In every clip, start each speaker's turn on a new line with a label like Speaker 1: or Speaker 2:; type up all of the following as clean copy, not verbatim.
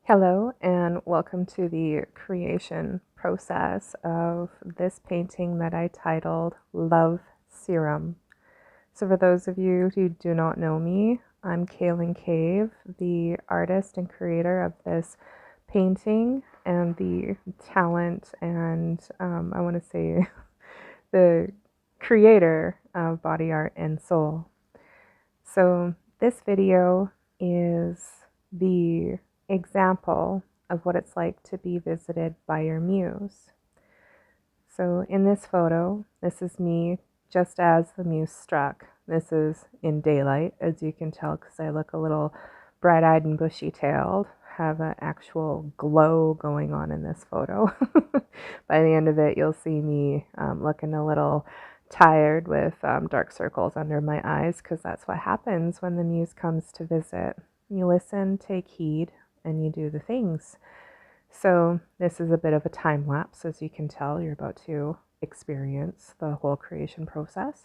Speaker 1: Hello and welcome to the creation process of this painting that I titled Love Serum. So for those of you who do not know me, I'm Cailyn Cave, the artist and creator of this painting and the talent and I want to say the creator of body art and soul. So this video is the example of what it's like to be visited by your muse. So in this photo, this is me just as the muse struck. This is in daylight, as you can tell, because I look a little bright-eyed and bushy-tailed, have an actual glow going on in this photo. By the end of it, you'll see me looking a little tired with dark circles under my eyes, because that's what happens when the muse comes to visit. You listen, take heed, and you do the things. So this is a bit of a time lapse, as you can tell. You're about to experience the whole creation process.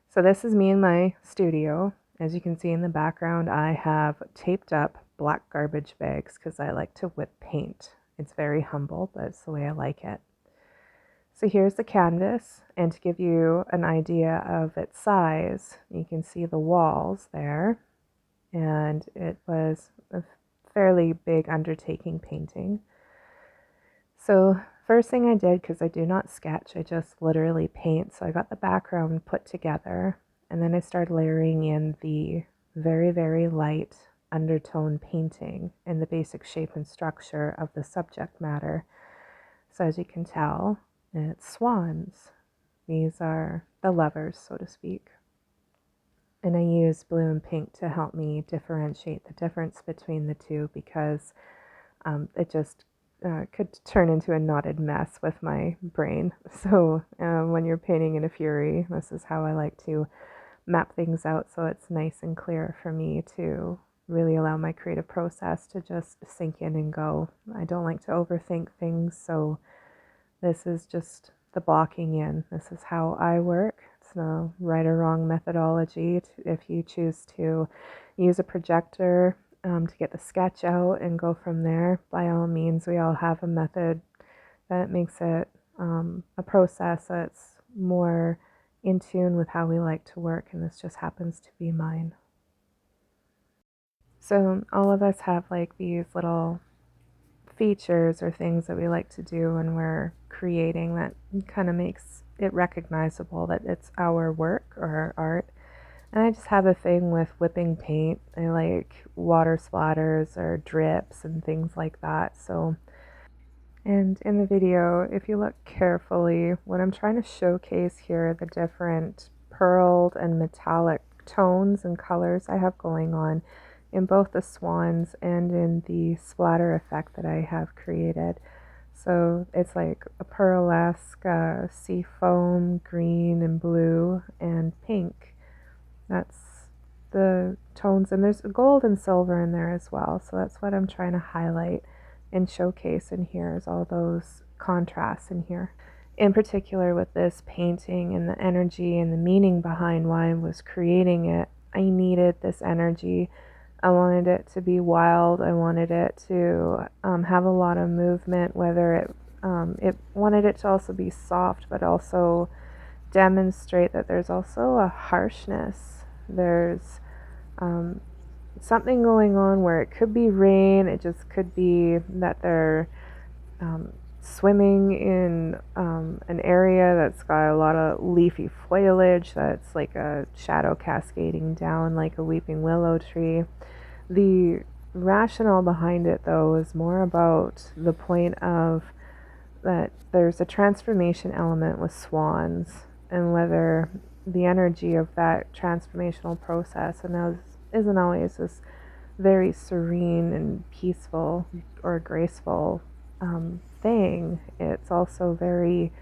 Speaker 1: So this is me in my studio. As you can see in the background, I have taped up black garbage bags because I like to whip paint. It's very humble, but it's the way I like it. So here's the canvas, and to give you an idea of its size, you can see the walls there, and it was a fairly big undertaking painting. So first thing I did, because I do not sketch, I just literally paint. So I got the background put together, and then I started layering in the very, very light undertone painting and the basic shape and structure of the subject matter. So as you can tell, it's swans. These are the lovers, so to speak. And I use blue and pink to help me differentiate the difference between the two, because it just could turn into a knotted mess with my brain. So when you're painting in a fury, this is how I like to map things out, so it's nice and clear for me to really allow my creative process to just sink in and go. I don't like to overthink things, so this is just the blocking in. This is how I work. It's no right or wrong methodology. If you choose to use a projector to get the sketch out and go from there, by all means. We all have a method that makes it a process that's more in tune with how we like to work, and this just happens to be mine. So all of us have like these little features or things that we like to do when we're creating that kind of makes it recognizable that it's our work or our art. And I just have a thing with whipping paint. I like water splatters or drips and things like that. So, and in the video, if you look carefully, what I'm trying to showcase here are the different pearled and metallic tones and colors I have going on in both the swans and in the splatter effect that I have created. So it's like a pearlesque sea foam, green and blue and pink. That's the tones, and there's gold and silver in there as well. So that's what I'm trying to highlight and showcase in here, is all those contrasts in here. In particular with this painting and the energy and the meaning behind why I was creating it, I needed this energy. I wanted it to be wild. I wanted it to have a lot of movement, whether it wanted it to also be soft, but also demonstrate that there's also a harshness. There's something going on where it could be rain, it just could be that they're swimming in an area that's got a lot of leafy foliage that's like a shadow cascading down like a weeping willow tree. The rationale behind it, though, is more about the point of that there's a transformation element with swans, and whether the energy of that transformational process and isn't always this very serene and peaceful or graceful thing. It's also very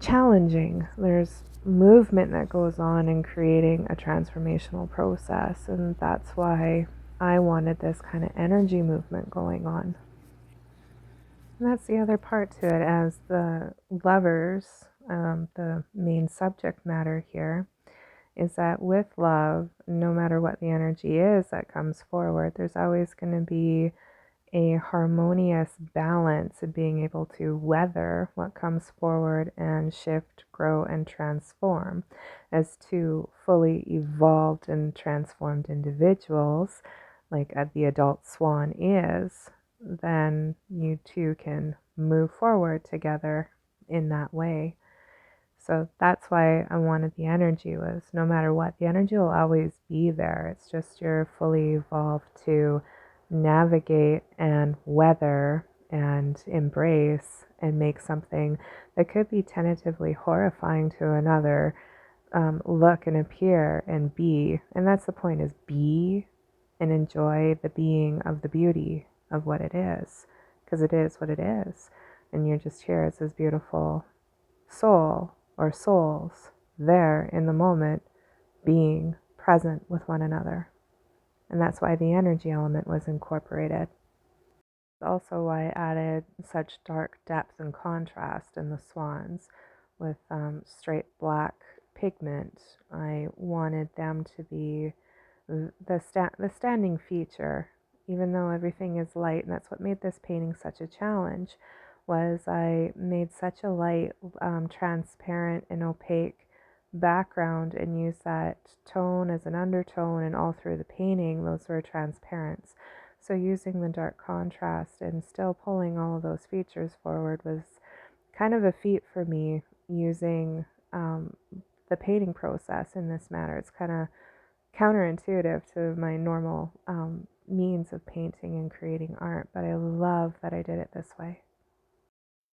Speaker 1: challenging. There's movement that goes on in creating a transformational process, and that's why I wanted this kind of energy movement going on. And that's the other part to it, as the lovers, the main subject matter here, is that with love, no matter what the energy is that comes forward, there's always going to be a harmonious balance of being able to weather what comes forward and shift, grow, and transform. As two fully evolved and transformed individuals, like the adult swan is, then you two can move forward together in that way. So that's why I wanted the energy was no matter what, the energy will always be there. It's just you're fully evolved to navigate and weather and embrace and make something that could be tentatively horrifying to another look and appear and be. And that's the point is be and enjoy the being of the beauty of what it is because it is what it is. And you're just here as this beautiful soul or souls there in the moment being present with one another. And that's why the energy element was incorporated. Also why I added such dark depth and contrast in the swans with straight black pigment. I wanted them to be the standing feature, even though everything is light, and that's what made this painting such a challenge, was I made such a light, transparent and opaque background and used that tone as an undertone, and all through the painting those were transparents. So using the dark contrast and still pulling all of those features forward was kind of a feat for me using the painting process in this manner. It's kind of counterintuitive to my normal means of painting and creating art, but I love that I did it this way.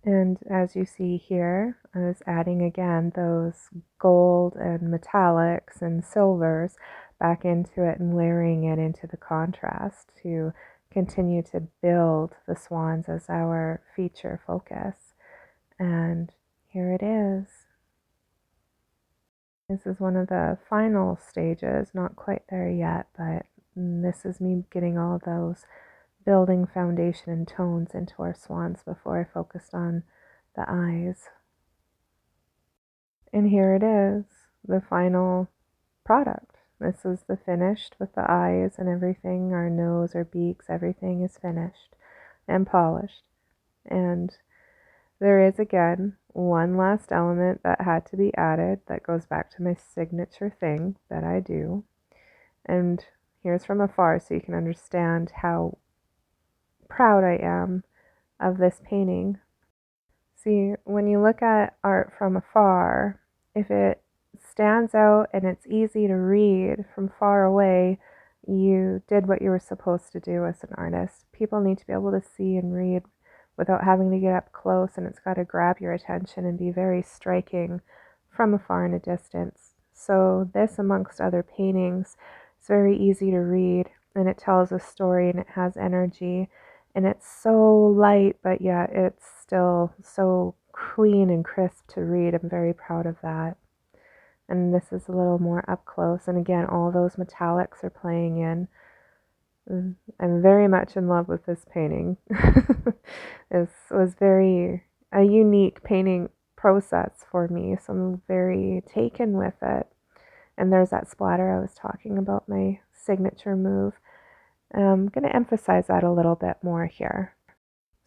Speaker 1: And as you see here, I was adding again those gold and metallics and silvers back into it and layering it into the contrast to continue to build the swans as our feature focus. And here it is. This is one of the final stages, not quite there yet, but this is me getting all those building foundation and tones into our swans before I focused on the eyes. And here it is, the final product. This is the finished with the eyes and everything, our nose, our beaks, everything is finished and polished. And there is again one last element that had to be added that goes back to my signature thing that I do. And here's from afar so you can understand how proud I am of this painting. See, when you look at art from afar, if it stands out and it's easy to read from far away, you did what you were supposed to do as an artist. People need to be able to see and read without having to get up close, and it's got to grab your attention and be very striking from afar in a distance. So this, amongst other paintings, is very easy to read, and it tells a story and it has energy, and it's so light, but yet it's still so clean and crisp to read. I'm very proud of that. And this is a little more up close, and again, all those metallics are playing in. I'm very much in love with this painting. It was very a unique painting process for me, so I'm very taken with it. And there's that splatter I was talking about, my signature move. I'm going to emphasize that a little bit more here.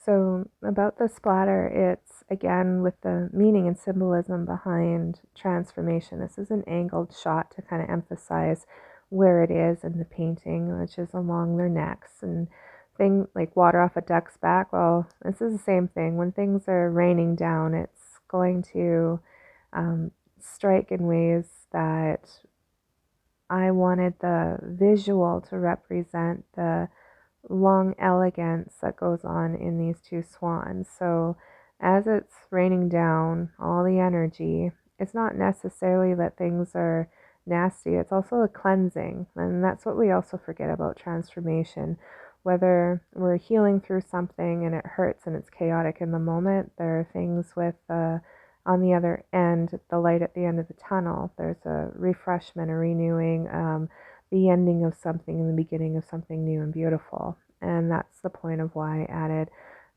Speaker 1: So about the splatter, it's again with the meaning and symbolism behind transformation. This is an angled shot to kind of emphasize where it is in the painting, which is along their necks. And thing like water off a duck's back, well, this is the same thing. When things are raining down, it's going to strike in ways that I wanted the visual to represent the long elegance that goes on in these two swans. So as it's raining down all the energy, it's not necessarily that things are nasty, it's also a cleansing. And that's what we also forget about transformation. Whether we're healing through something and it hurts and it's chaotic in the moment, there are things with on the other end, the light at the end of the tunnel, there's a refreshment, a renewing, the ending of something and the beginning of something new and beautiful. And that's the point of why I added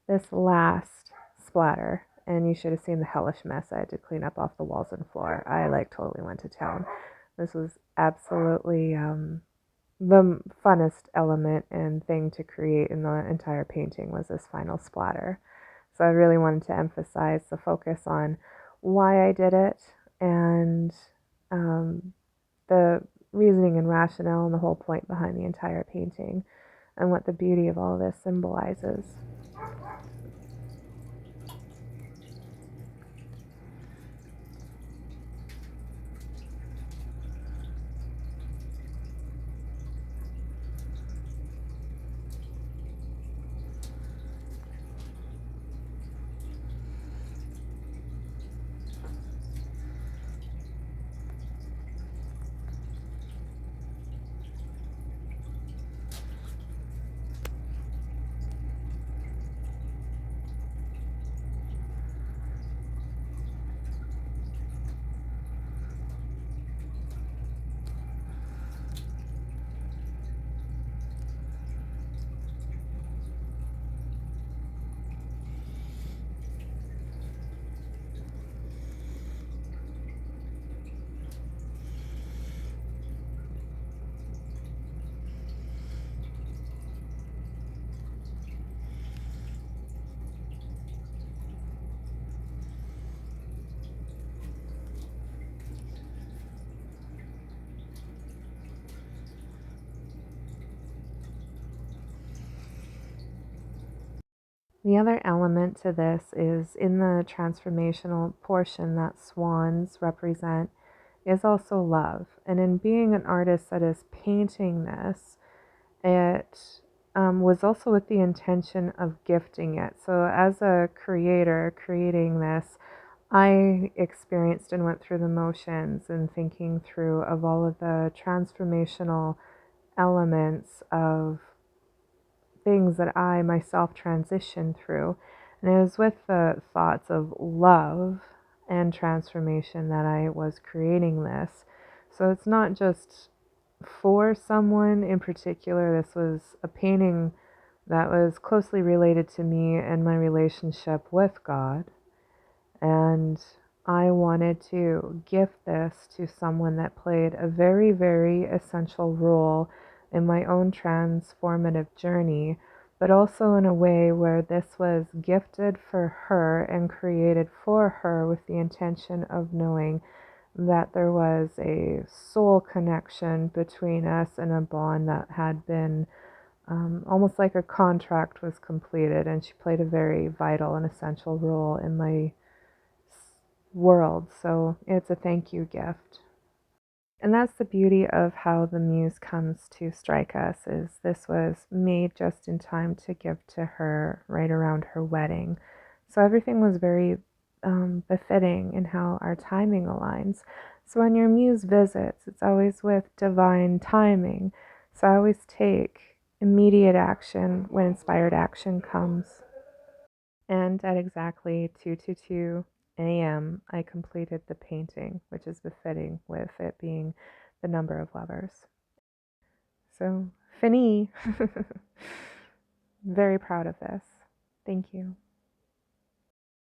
Speaker 1: this last splatter. And you should have seen the hellish mess I had to clean up off the walls and floor. I totally went to town This was absolutely the funnest element and thing to create in the entire painting was this final splatter. So I really wanted to emphasize the focus on why I did it and the reasoning and rationale and the whole point behind the entire painting and what the beauty of all this symbolizes. The other element to this is in the transformational portion that swans represent is also love. And in being an artist that is painting this, it was also with the intention of gifting it. So, as a creator creating this, I experienced and went through the motions and thinking through of all of the transformational elements of things that I myself transitioned through. And it was with the thoughts of love and transformation that I was creating this. So it's not just for someone in particular. This was a painting that was closely related to me and my relationship with God. And I wanted to gift this to someone that played a very, very essential role in my own transformative journey, but also in a way where this was gifted for her and created for her with the intention of knowing that there was a soul connection between us and a bond that had been almost like a contract was completed, and she played a very vital and essential role in my world. So it's a thank you gift. And that's the beauty of how the muse comes to strike us is this was made just in time to give to her right around her wedding. So everything was very befitting in how our timing aligns. So when your muse visits, it's always with divine timing. So I always take immediate action when inspired action comes. And at exactly 2:22 a.m., I completed the painting, which is befitting with it being the number of lovers. So, fini! Very proud of this. Thank you.